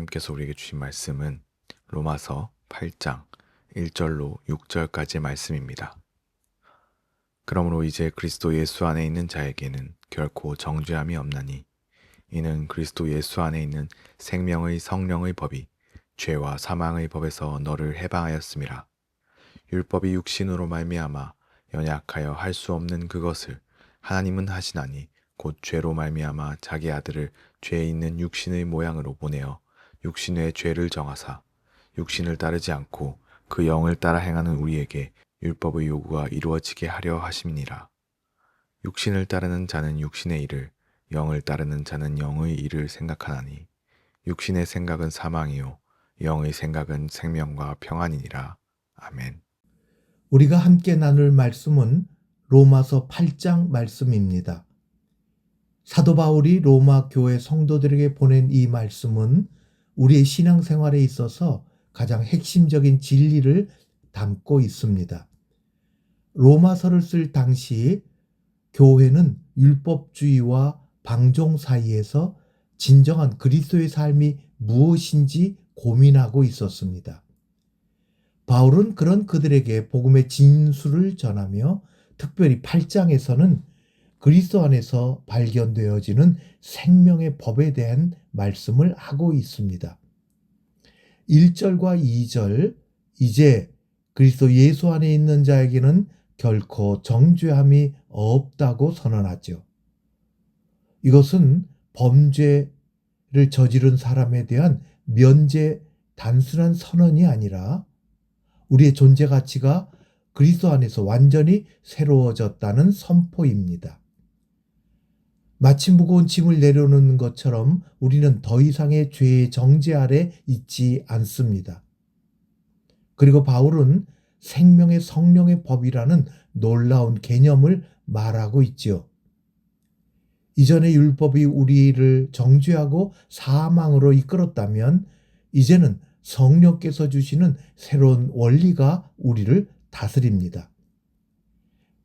하나님께서 우리에게 주신 말씀은 로마서 8장 1절로 6절까지의 말씀입니다. 그러므로 이제 그리스도 예수 안에 있는 자에게는 결코 정죄함이 없나니 이는 그리스도 예수 안에 있는 생명의 성령의 법이 죄와 사망의 법에서 너를 해방하였음이라. 율법이 육신으로 말미암아 연약하여 할 수 없는 그것을 하나님은 하시나니 곧 죄로 말미암아 자기 아들을 죄 있는 육신의 모양으로 보내어 육신의 죄를 정하사 육신을 따르지 않고 그 영을 따라 행하는 우리에게 율법의 요구가 이루어지게 하려 하심이니라. 육신을 따르는 자는 육신의 일을, 영을 따르는 자는 영의 일을 생각하나니 육신의 생각은 사망이요 영의 생각은 생명과 평안이니라. 아멘. 우리가 함께 나눌 말씀은 로마서 8장 말씀입니다. 사도 바울이 로마 교회 성도들에게 보낸 이 말씀은 우리의 신앙생활에 있어서 가장 핵심적인 진리를 담고 있습니다. 로마서를 쓸 당시 교회는 율법주의와 방종 사이에서 진정한 그리스도의 삶이 무엇인지 고민하고 있었습니다. 바울은 그런 그들에게 복음의 진수를 전하며 특별히 8장에서는 그리스도 안에서 발견되어지는 생명의 법에 대한 말씀을 하고 있습니다. 1절과 2절, 이제 그리스도 예수 안에 있는 자에게는 결코 정죄함이 없다고 선언하죠. 이것은 범죄를 저지른 사람에 대한 면제 단순한 선언이 아니라 우리의 존재 가치가 그리스도 안에서 완전히 새로워졌다는 선포입니다. 마치 무거운 짐을 내려놓는 것처럼 우리는 더 이상의 죄의 정죄 아래 있지 않습니다. 그리고 바울은 생명의 성령의 법이라는 놀라운 개념을 말하고 있지요. 이전의 율법이 우리를 정죄하고 사망으로 이끌었다면 이제는 성령께서 주시는 새로운 원리가 우리를 다스립니다.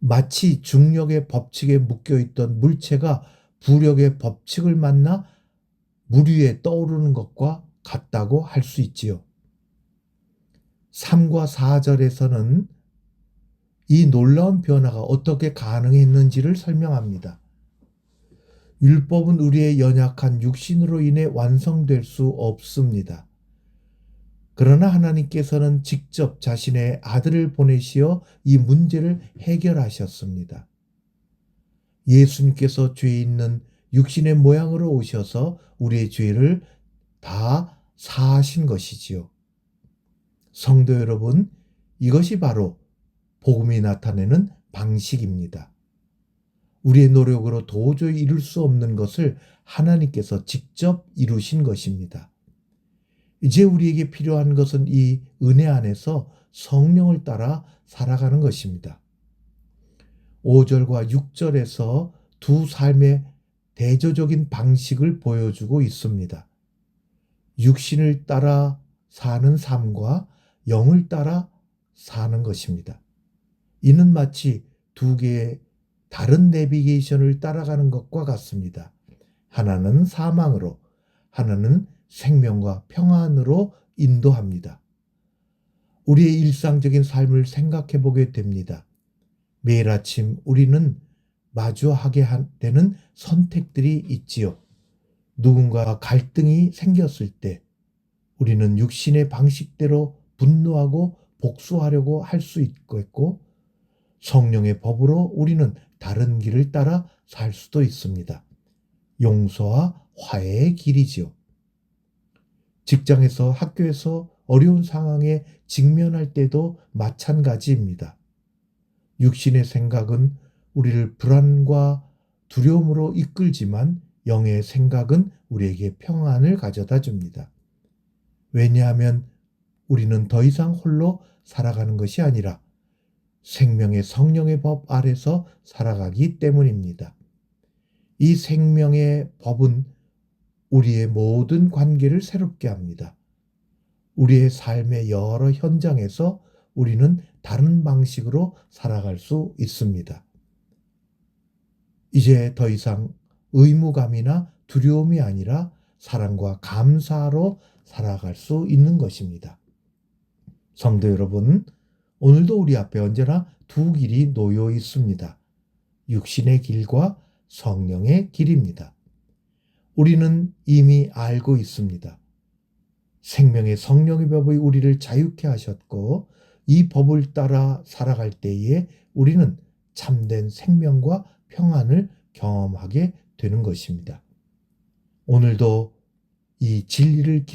마치 중력의 법칙에 묶여있던 물체가 부력의 법칙을 만나 물 위에 떠오르는 것과 같다고 할 수 있지요. 3과 4절에서는 이 놀라운 변화가 어떻게 가능했는지를 설명합니다. 율법은 우리의 연약한 육신으로 인해 완성될 수 없습니다. 그러나 하나님께서는 직접 자신의 아들을 보내시어 이 문제를 해결하셨습니다. 예수님께서 죄 있는 육신의 모양으로 오셔서 우리의 죄를 다 사하신 것이지요. 성도 여러분, 이것이 바로 복음이 나타내는 방식입니다. 우리의 노력으로 도저히 이룰 수 없는 것을 하나님께서 직접 이루신 것입니다. 이제 우리에게 필요한 것은 이 은혜 안에서 성령을 따라 살아가는 것입니다. 5절과 6절에서 두 삶의 대조적인 방식을 보여주고 있습니다. 육신을 따라 사는 삶과 영을 따라 사는 것입니다. 이는 마치 두 개의 다른 내비게이션을 따라가는 것과 같습니다. 하나는 사망으로, 하나는 생명과 평안으로 인도합니다. 우리의 일상적인 삶을 생각해 보게 됩니다. 매일 아침 우리는 마주하게 되는 선택들이 있지요. 누군가 갈등이 생겼을 때 우리는 육신의 방식대로 분노하고 복수하려고 할 수 있고 성령의 법으로 우리는 다른 길을 따라 살 수도 있습니다. 용서와 화해의 길이지요. 직장에서 학교에서 어려운 상황에 직면할 때도 마찬가지입니다. 육신의 생각은 우리를 불안과 두려움으로 이끌지만 영의 생각은 우리에게 평안을 가져다 줍니다. 왜냐하면 우리는 더 이상 홀로 살아가는 것이 아니라 생명의 성령의 법 아래서 살아가기 때문입니다. 이 생명의 법은 우리의 모든 관계를 새롭게 합니다. 우리의 삶의 여러 현장에서 우리는 다른 방식으로 살아갈 수 있습니다. 이제 더 이상 의무감이나 두려움이 아니라 사랑과 감사로 살아갈 수 있는 것입니다. 성도 여러분, 오늘도 우리 앞에 언제나 두 길이 놓여 있습니다. 육신의 길과 성령의 길입니다. 우리는 이미 알고 있습니다. 생명의 성령의 법이 우리를 자유케 하셨고 이 법을 따라 살아갈 때에 우리는 참된 생명과 평안을 경험하게 되는 것입니다. 오늘도 이 진리를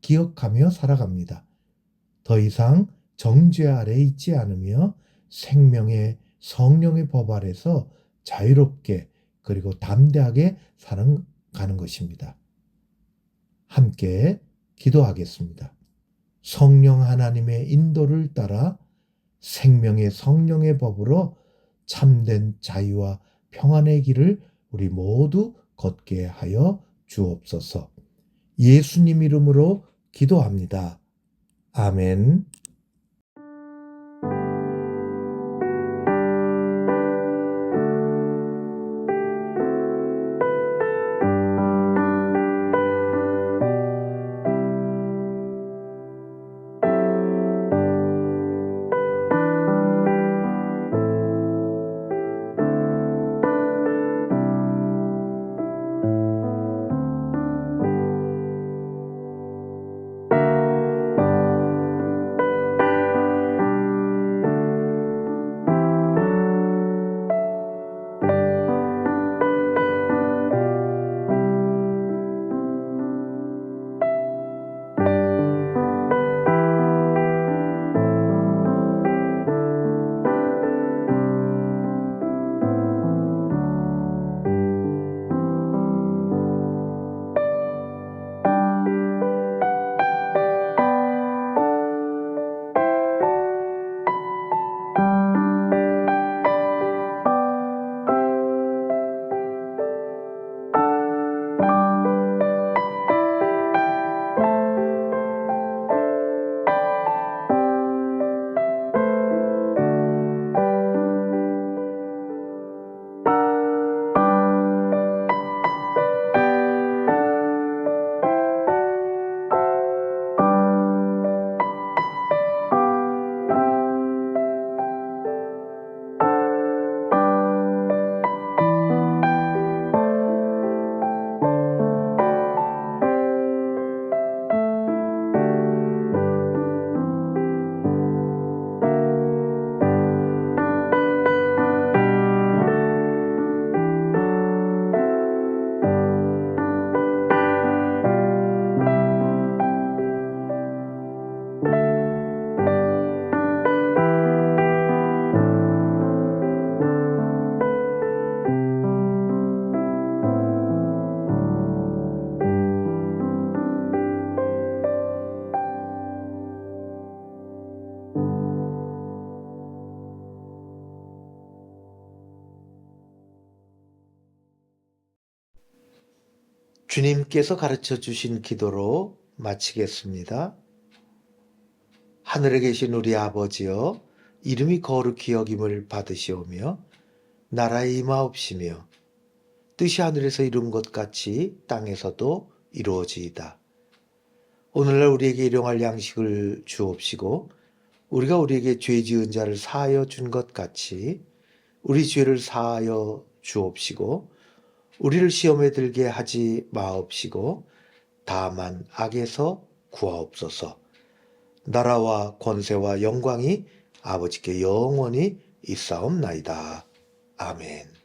기억하며 살아갑니다. 더 이상 정죄 아래 있지 않으며 생명의 성령의 법 아래서 자유롭게 그리고 담대하게 살아가는 것입니다. 함께 기도하겠습니다. 성령 하나님의 인도를 따라 생명의 성령의 법으로 참된 자유와 평안의 길을 우리 모두 걷게 하여 주옵소서. 예수님 이름으로 기도합니다. 아멘. 주님께서 가르쳐 주신 기도로 마치겠습니다. 하늘에 계신 우리 아버지여, 이름이 거룩히 여김을 받으시오며 나라의 임하옵시며 뜻이 하늘에서 이룬 것 같이 땅에서도 이루어지이다. 오늘날 우리에게 일용할 양식을 주옵시고 우리가 우리에게 죄 지은 자를 사하여 준 것 같이 우리 죄를 사하여 주옵시고 우리를 시험에 들게 하지 마옵시고 다만 악에서 구하옵소서. 나라와 권세와 영광이 아버지께 영원히 있사옵나이다. 아멘.